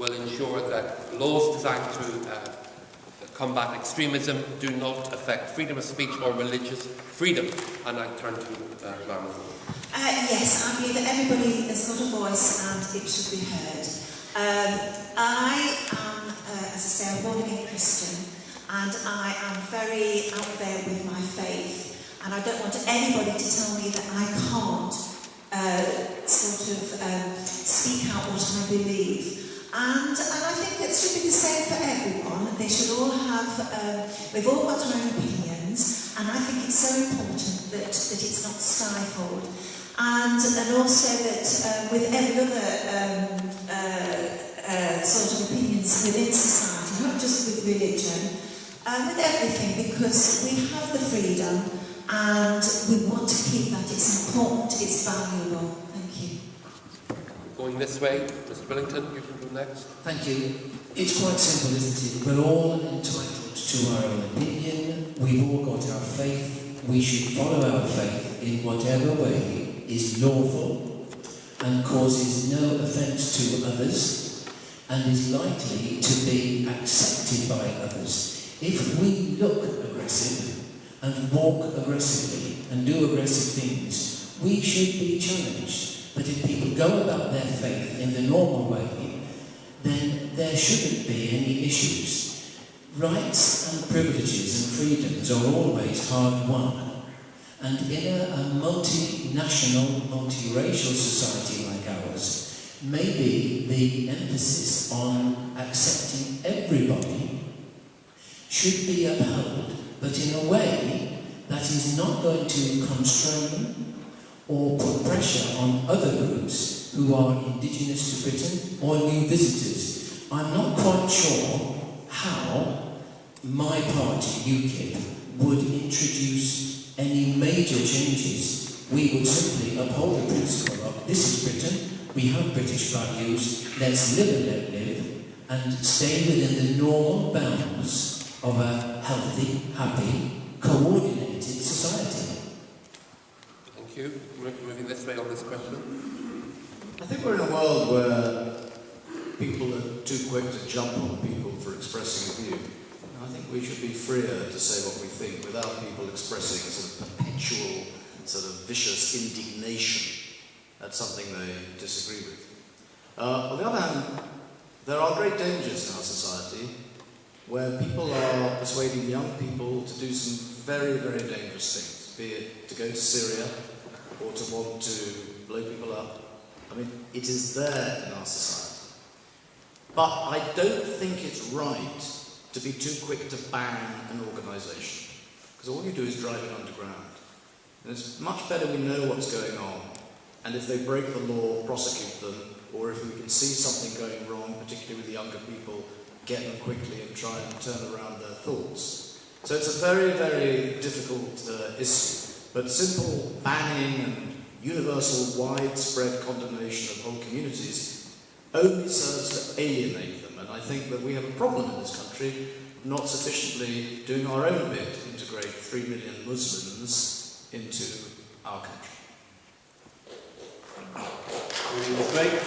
will ensure that laws designed to combat extremism do not affect freedom of speech or religious freedom. And I turn to Ma'am. Yes, I believe that everybody has got a voice and it should be heard. I am, as I say, a born-again Christian, and I am very out there with my faith, and I don't want anybody to tell me that I can't speak out what I believe. And I think it should be the same for everyone. They should all have, we've all got our own opinions, and I think it's so important that it's not stifled. And also that with every other sort of opinions within society, not just with religion, with everything, because we have the freedom and we want to keep that. It's important, it's valuable. Thank you. Going this way, Mr. Billington, you can go next. Thank you. It's quite simple, isn't it? We're all entitled to our own opinion. We've all got our faith. We should follow our faith in whatever way is lawful and causes no offence to others and is likely to be accepted by others. If we look aggressive and walk aggressively and do aggressive things, we should be challenged. But if people go about their faith in the normal way, then there shouldn't be any issues. Rights and privileges and freedoms are always hard won. And in a multinational, multiracial society like ours, maybe the emphasis on accepting everybody should be upheld, but in a way that is not going to constrain or put pressure on other groups who are indigenous to Britain or new visitors. I'm not quite sure how my party, UKIP, would introduce any major changes. We would simply uphold the principle of this is Britain, we have British values, let's live and let live, and stay within the normal bounds of a healthy, happy, coordinated society. Thank you. Moving this way on this question. I think we're in a world where people are too quick to jump on people for expressing a view. And I think we should be freer to say what we think without people expressing a sort of perpetual, sort of vicious indignation at something they disagree with. On the other hand, there are great dangers in our society where people are persuading young people to do some very, very dangerous things, be it to go to Syria or to want to blow people up. I mean, it is there in our society. But I don't think it's right to be too quick to ban an organisation, because all you do is drive it underground. And it's much better we know what's going on, and if they break the law, prosecute them, or if we can see something going wrong, particularly with the younger people, get them quickly and try and turn around their thoughts. So it's a very, very difficult issue, but simple banning and universal, widespread condemnation of whole communities only serves to alienate them, and I think that we have a problem in this country not sufficiently doing our own bit to integrate 3 million Muslims into our country. Great.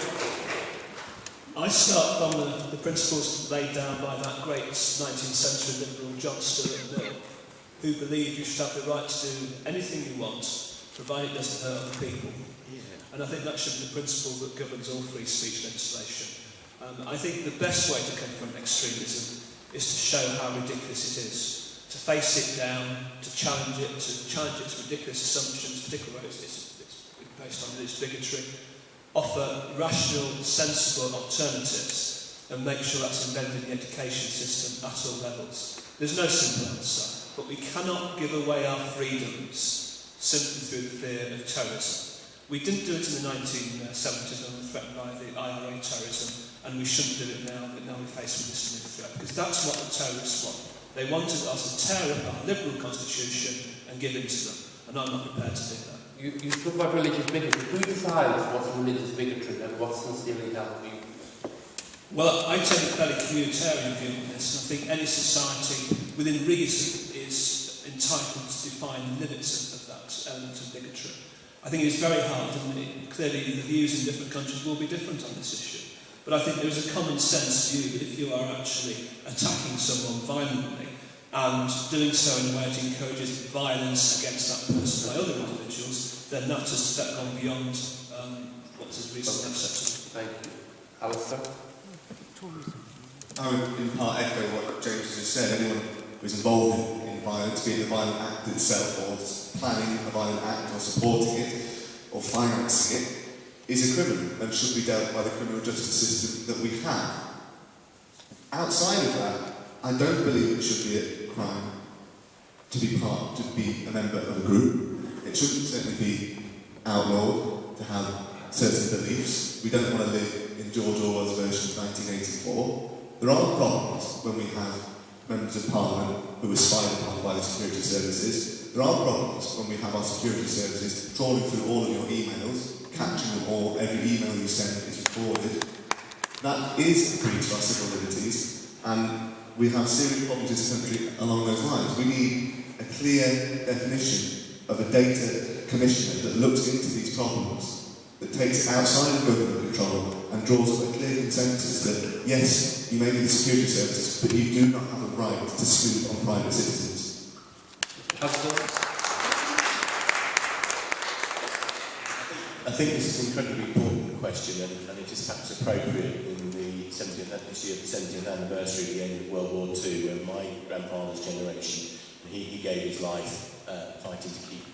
I start from the principles laid down by that great 19th century liberal John Stuart Mill, who believed you should have the right to do anything you want, provided it doesn't hurt other people. And I think that should be the principle that governs all free speech legislation. I think the best way to confront extremism is to show how ridiculous it is, to face it down, to challenge its ridiculous assumptions, particularly it's based on its bigotry, offer rational, sensible alternatives, and make sure that's embedded in the education system at all levels. There's no simple answer, but we cannot give away our freedoms simply through the fear of terrorism. We didn't do it in the 1970s when we were threatened by the IRA terrorism, and we shouldn't do it now, but now we're faced with this new threat, because that's what the terrorists want. They wanted us to tear up our liberal constitution and give it to them, and I'm not prepared to do that. You spoke about religious bigotry. Who decides what's religious bigotry and what's sincerely held view? Well, I take a fairly communitarian view on this, and I think any society within reason is entitled to define the limits of that element of bigotry. I think it's very hard, and clearly the views in different countries will be different on this issue. But I think there is a common sense view that if you are actually attacking someone violently and doing so in a way that encourages violence against that person by other individuals, then that has stepped on beyond what is reasonably acceptable. Thank you. Alistair? I would in part echo what James has just said. Anyone who is involved in violence, be it the violent act itself or planning a violent act or supporting it or financing it, is a criminal and should be dealt by the criminal justice system that we have. Outside of that, I don't believe it should be a crime to be a member of a group. It shouldn't certainly be outlawed to have certain beliefs. We don't want to live in George Orwell's version of 1984. There are problems when we have members of Parliament who are spied upon by the security services. There are problems when we have our security services trawling through all of your emails, catching them all, every email you send is recorded. That is a breach of our civil liberties, and we have serious problems in this country along those lines. We need a clear definition of a data commissioner that looks into these problems, that takes it outside of government control and draws up a clear consensus that, yes, you may be the security services, but you do not have a right to snoop on private citizens. I think this is an incredibly important question, and it is perhaps appropriate in the 70th anniversary of the end of World War II, when my grandfather's generation, he gave his life fighting to keep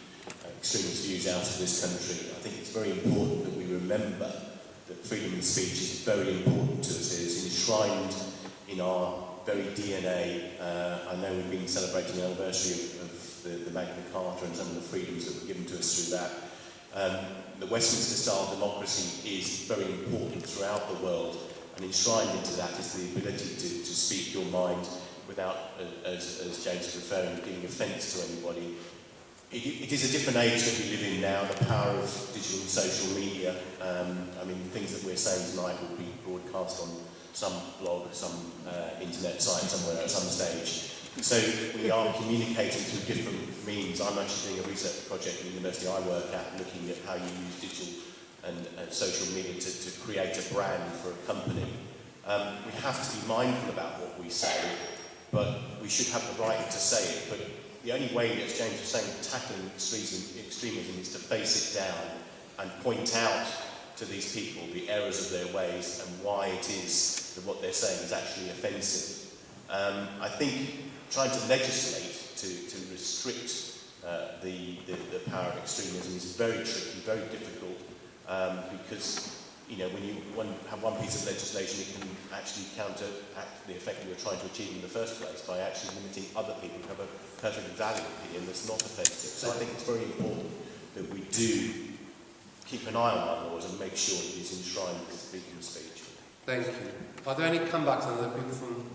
extremist views out of this country. I think it's very important that we remember that freedom of speech is very important to us. It is enshrined in our very DNA. I know we've been celebrating the anniversary of the Magna Carta and some of the freedoms that were given to us through that. The Westminster style democracy is very important throughout the world, and enshrined into that is the ability to speak your mind without, as James is referring, giving offence to anybody. It is a different age that we live in now, the power of digital and social media. I mean, the things that we're saying tonight will be broadcast on some blog, some internet site somewhere at some stage. So we are communicating through different means. I'm actually doing a research project at the university I work at, looking at how you use digital and social media to create a brand for a company. We have to be mindful about what we say, but we should have the right to say it. But the only way, as James was saying, tackling extremism is to face it down and point out to these people the errors of their ways and why it is that what they're saying is actually offensive. I think trying to legislate to restrict the power of extremism is very tricky, very difficult, because when you have one piece of legislation, it can actually counteract the effect that you're trying to achieve in the first place by actually limiting other people who have a perfectly valid opinion that's not offensive. So I think it's very important that we do keep an eye on our laws and make sure it is enshrined with freedom of speech. Thank you. Are there any comebacks on the people from